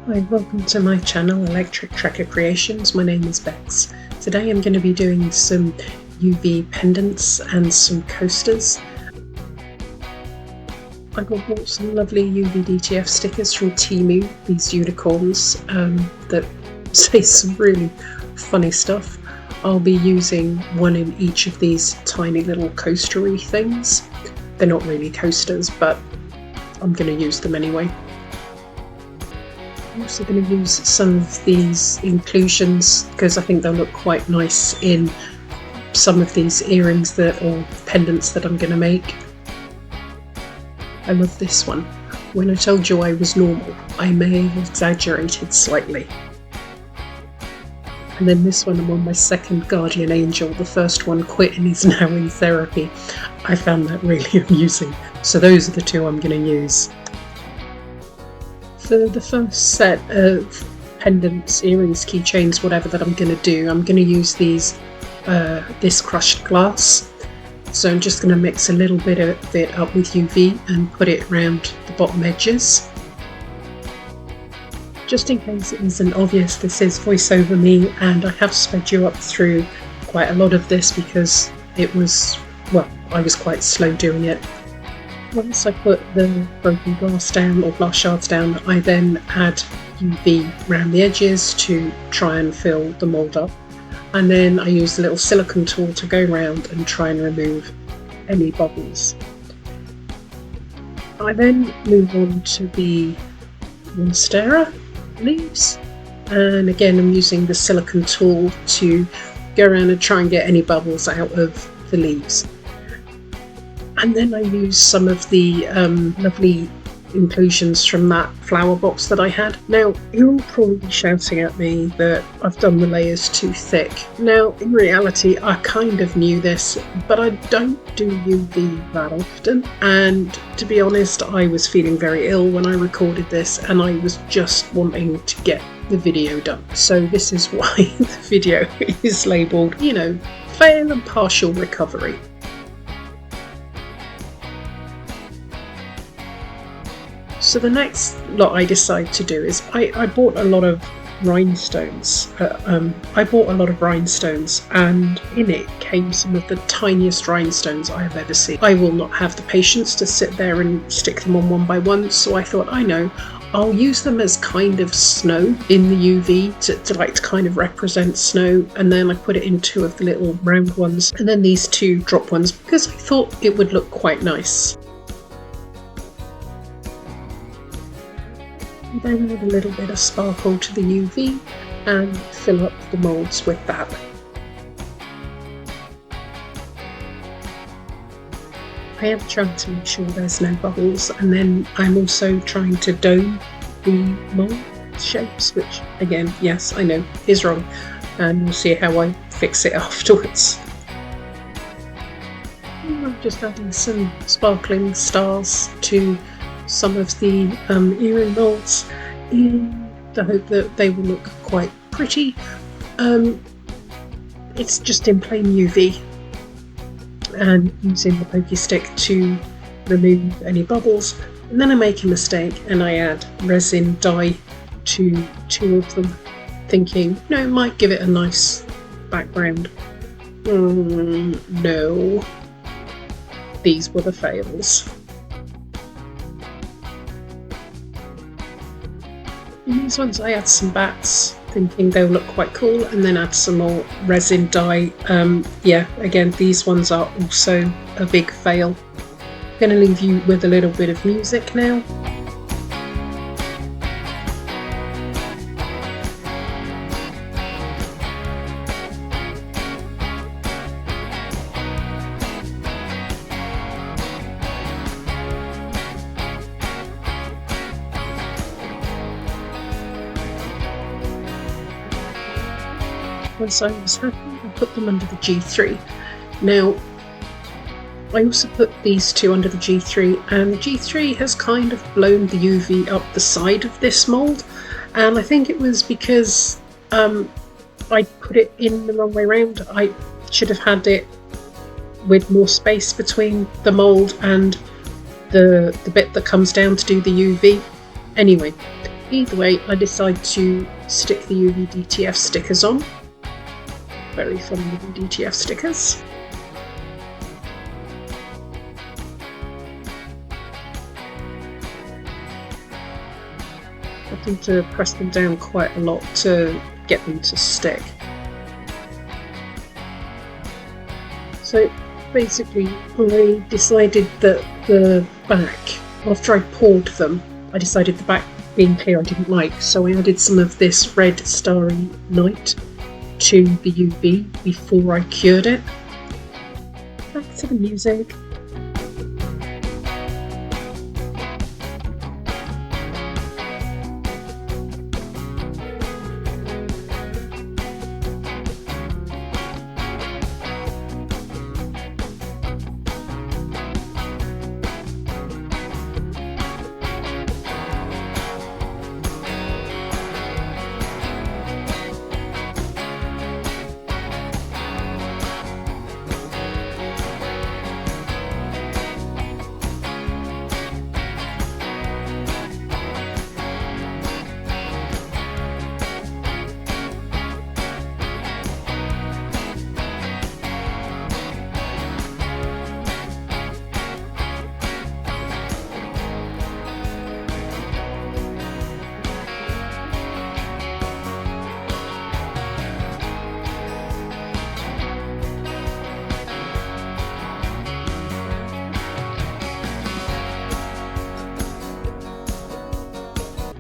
Hi, welcome to my channel Electric Tracker Creations. My name is Bex. Today I'm going to be doing some UV pendants and some coasters. I got bought some lovely UV DTF stickers from Temu, these unicorns that say some really funny stuff. I'll be using one in each of these tiny little coastery things. They're not really coasters, but I'm going to use them anyway. I'm also going to use some of these inclusions because I think they'll look quite nice in some of these earrings or pendants that I'm going to make. I love this one. When I told you I was normal, I may have exaggerated slightly. And then this one, I'm on my second guardian angel. The first one quit and is now in therapy. I found that really amusing. So those are the two I'm going to use. For the first set of pendants, earrings, keychains, whatever that I'm going to do, I'm going to use these this crushed glass. So I'm just going to mix a little bit of it up with UV and put it around the bottom edges. Just in case it isn't obvious, this is voice over me, and I have sped you up through quite a lot of this because it was, well, I was quite slow doing it. Once I put the broken glass down or glass shards down, I then add UV around the edges to try and fill the mould up. And then I use the little silicone tool to go around and try and remove any bubbles. I then move on to the Monstera leaves. And again, I'm using the silicone tool to go around and try and get any bubbles out of the leaves. And then I use some of the lovely inclusions from that flower box that I had. Now, you're all probably shouting at me that I've done the layers too thick. Now, in reality, I kind of knew this, but I don't do UV that often. And to be honest, I was feeling very ill when I recorded this, and I was just wanting to get the video done. So this is why the video is labelled, you know, fail and partial recovery. So the next lot I decide to do is I bought a lot of rhinestones. And in it came some of the tiniest rhinestones I have ever seen. I will not have the patience to sit there and stick them on one by one, so I thought, I know, I'll use them as kind of snow in the UV to kind of represent snow, and then I put it in two of the little round ones and then these two drop ones because I thought it would look quite nice. Then add a little bit of sparkle to the UV and fill up the moulds with that. I am trying to make sure there's no bubbles, and then I'm also trying to dome the mould shapes, which again, yes, I know is wrong, and we'll see how I fix it afterwards. I'm just adding some sparkling stars to some of the earring moulds in the hope that they will look quite pretty. It's just in plain UV and using the pokey stick to remove any bubbles, and then I make a mistake and I add resin dye to two of them, thinking, no, it might give it a nice background. No, these were the fails. In these ones I add some bats, thinking they'll look quite cool, and then add some more resin dye. Yeah, again, these ones are also a big fail. I'm going to leave you with a little bit of music now. Once I was happy, I put them under the G3. Now, I also put these two under the G3, and the G3 has kind of blown the UV up the side of this mould, and I think it was because I put it in the wrong way around. I should have had it with more space between the mould and the bit that comes down to do the UV. Anyway, Either way, I decide to stick the UV DTF stickers on. Very fun with the DTF stickers. I need to press them down quite a lot to get them to stick. So basically I decided that the back, after I poured them, I decided the back being clear I didn't like, so I added some of this red starry night to the UV before I cured it. Back to the music.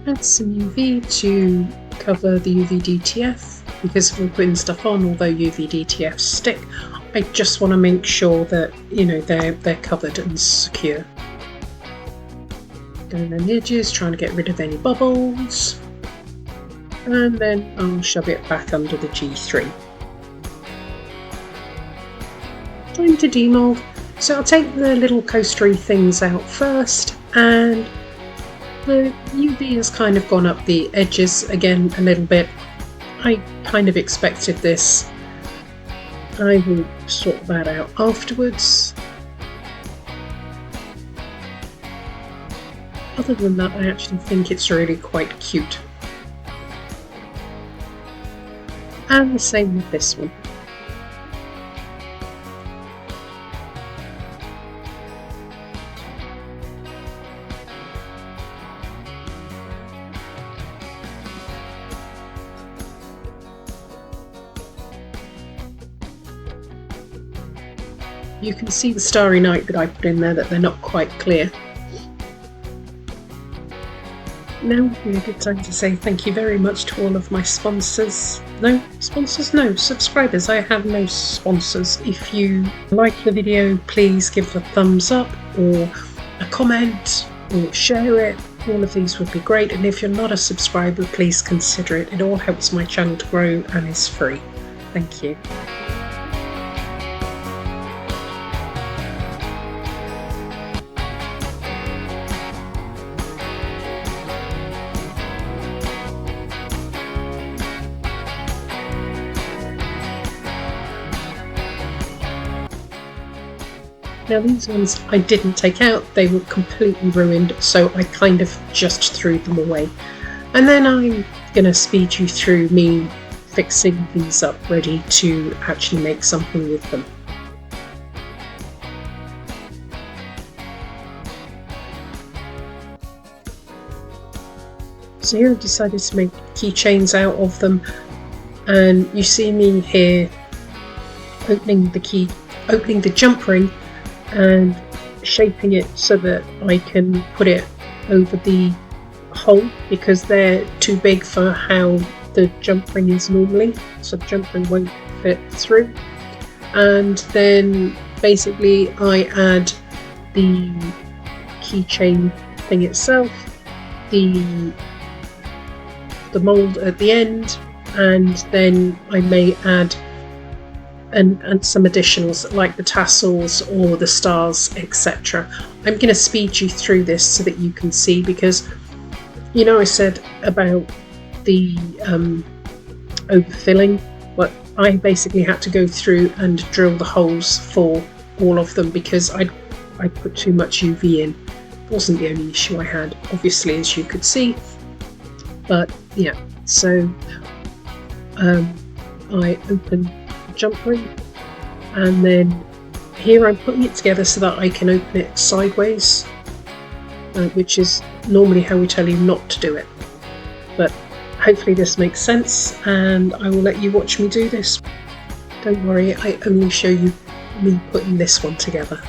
Add some UV to cover the UV DTF, because if we're putting stuff on, although UV DTF stick, I just want to make sure that, you know, they're covered and secure. Going on the edges, trying to get rid of any bubbles, and then I'll shove it back under the G3. Time to demold. So I'll take the little coastery things out first, and the UV has kind of gone up the edges again a little bit. I kind of expected this. I will sort that out afterwards. Other than that, I actually think it's really quite cute. And the same with this one. You can see the Starry Night that I put in there, that they're not quite clear. Now would be a good time to say thank you very much to all of my sponsors. No, sponsors? No, subscribers. I have no sponsors. If you like the video, please give a thumbs up or a comment or share it. All of these would be great. And if you're not a subscriber, please consider it. It all helps my channel to grow and is free. Thank you. Now these ones I didn't take out, they were completely ruined, so I kind of just threw them away. And then I'm going to speed you through me fixing these up, ready to actually make something with them. So here I've decided to make keychains out of them, and you see me here opening the jump ring and shaping it so that I can put it over the hole, because they're too big for how the jump ring is normally, so the jump ring won't fit through. And then basically I add the keychain thing itself, the mold at the end, and then I may add and some additionals like the tassels or the stars, etc. I'm going to speed you through this so that you can see, because you know I said about the overfilling, but I basically had to go through and drill the holes for all of them because I put too much UV in. It wasn't the only issue I had, obviously, as you could see. But yeah, so I open the jump ring, and then here I'm putting it together so that I can open it sideways, which is normally how we tell you not to do it. But hopefully this makes sense, and I will let you watch me do this. Don't worry, I only show you me putting this one together.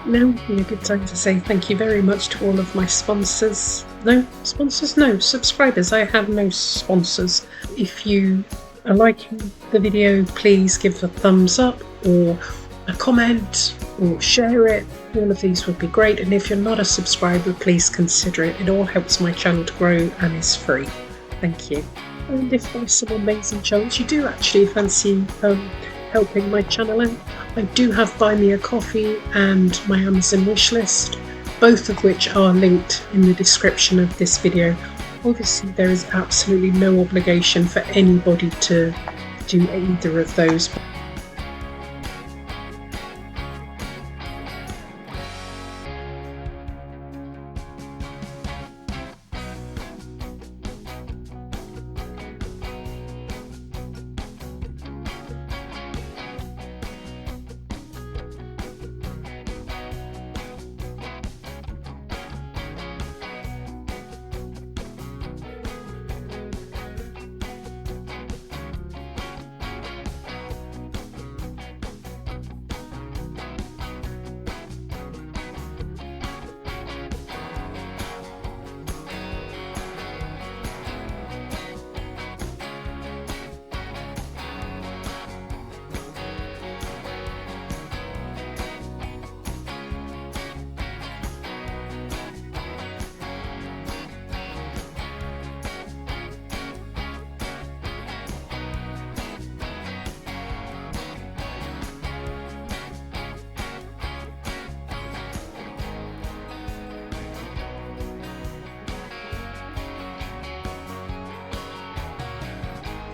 Now would be a good time to say thank you very much to all of my sponsors. No, sponsors? No, subscribers. I have no sponsors. If you are liking the video, please give a thumbs up or a comment or share it. All of these would be great. And if you're not a subscriber, please consider it. It all helps my channel to grow and is free. Thank you. And if by some amazing chance you do actually fancy helping my channel out, I do have Buy Me a Coffee and my Amazon wishlist, both of which are linked in the description of this video. Obviously there is absolutely no obligation for anybody to do either of those.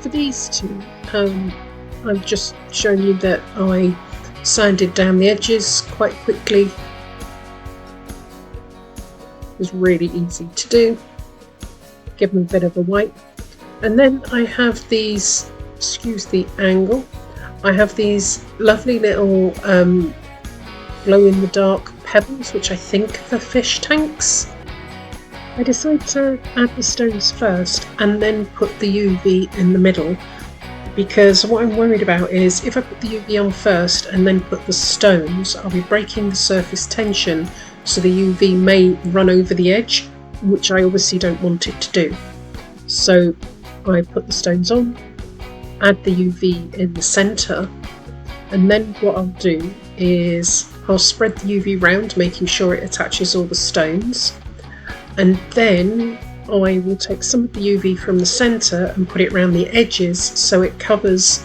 For these two, I've just shown you that I sanded down the edges quite quickly. It was really easy to do. Give them a bit of a wipe. And then I have these, excuse the angle, I have these lovely little glow-in-the-dark pebbles, which I think are fish tanks. I decided to add the stones first and then put the UV in the middle, because what I'm worried about is if I put the UV on first and then put the stones, I'll be breaking the surface tension, so the UV may run over the edge, which I obviously don't want it to do. So I put the stones on, add the UV in the centre, and then what I'll do is I'll spread the UV round, making sure it attaches all the stones. And then I will take some of the UV from the centre and put it around the edges so it covers,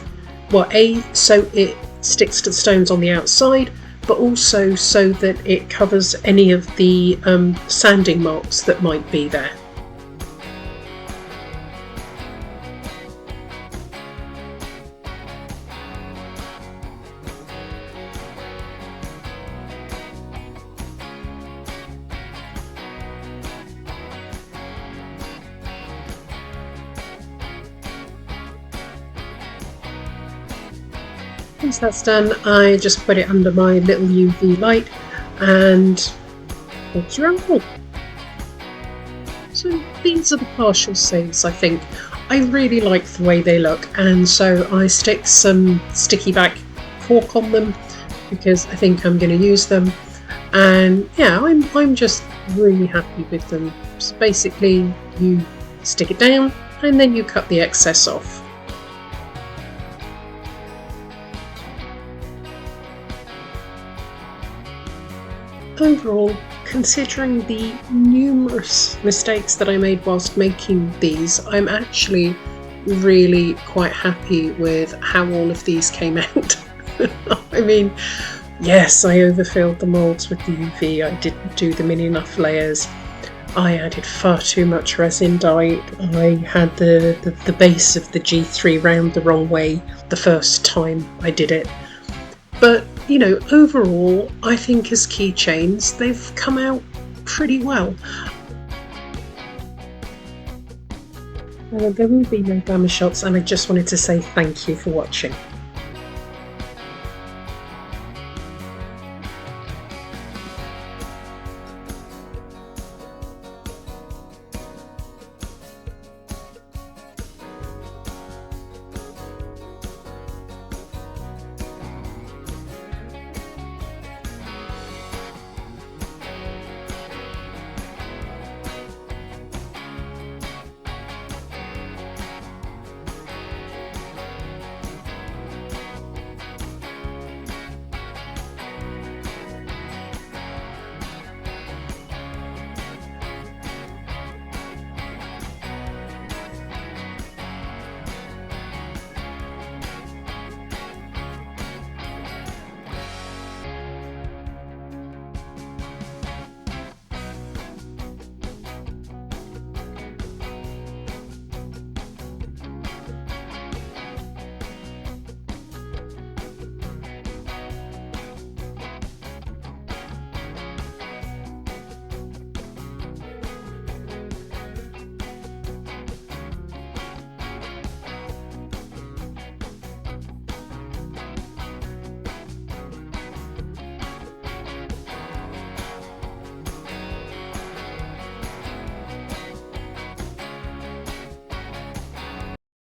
well, so it sticks to the stones on the outside, but also so that it covers any of the sanding marks that might be there. Once that's done, I just put it under my little UV light and that's your apple. So these are the partial saves, I think. I really like the way they look, and so I stick some sticky back cork on them because I think I'm going to use them. And yeah, I'm just really happy with them. So basically you stick it down and then you cut the excess off. Overall, considering the numerous mistakes that I made whilst making these, I'm actually really quite happy with how all of these came out. I mean, Yes, I overfilled the moulds with the UV. I didn't do them in enough layers. I added far too much resin dye. I had the base of the G3 round the wrong way the first time I did it. But, you know, overall, I think as keychains, they've come out pretty well. There will be no glamour shots, and I just wanted to say thank you for watching.